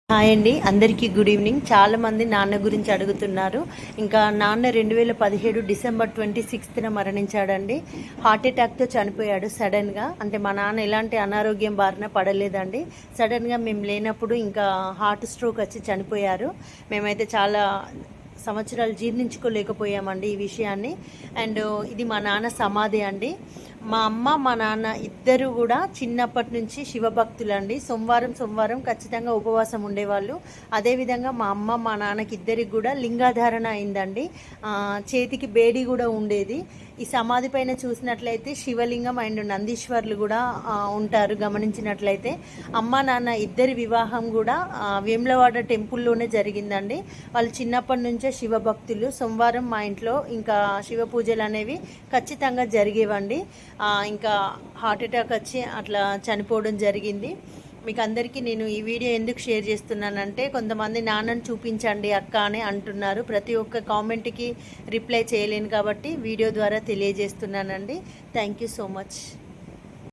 Hi అండి, అందరికీ good evening. చాలామంది నాన్న గురించి అడుగుతున్నారు. ఇంకా నాన్న 2017 డిసెంబర్ 26న మరణించాడండి. హార్ట్ అటాక్తో చనిపోయాడు సడన్గా. అంటే మా నాన్న ఎలాంటి అనారోగ్యం బారిన పడలేదండి. సడన్గా మేము లేనప్పుడు ఇంకా హార్ట్ స్ట్రోక్ వచ్చి చనిపోయారు. మేమైతే చాలా సంవత్సరాలు జీర్ణించుకోలేకపోయామండి ఈ విషయాన్ని. అండ్ ఇది మా నాన్న సమాధి అండి. మా అమ్మ మా నాన్న ఇద్దరు కూడా చిన్నప్పటి నుంచి శివభక్తులండి. సోమవారం ఖచ్చితంగా ఉపవాసం ఉండేవాళ్ళు. అదేవిధంగా మా అమ్మ మా నాన్నకి ఇద్దరికి కూడా లింగాధారణ అయిందండి. చేతికి బేడి కూడా ఉండేది. ఈ సమాధి పైన చూసినట్లయితే శివలింగం అండ్ నందీశ్వర్లు కూడా ఉంటారు. గమనించినట్లయితే అమ్మ నాన్న ఇద్దరి వివాహం కూడా వేములవాడ టెంపుల్లోనే జరిగిందండి. వాళ్ళు చిన్నప్పటి నుంచే శివభక్తులు. సోమవారం మా ఇంట్లో ఇంకా శివ పూజలు అనేవి ఖచ్చితంగా జరిగేవండి. ఇంకా హార్ట్ అటాక్ వచ్చి అట్లా చనిపోవడం జరిగింది. మీకు అందరికీ నేను ఈ వీడియో ఎందుకు షేర్ చేస్తున్నానంటే, కొంతమంది నాన్నని చూపించండి అక్క అని అంటున్నారు. ప్రతి ఒక్క కామెంట్కి రిప్లై చేయలేను కాబట్టి వీడియో ద్వారా తెలియజేస్తున్నానండి. Thank you so much.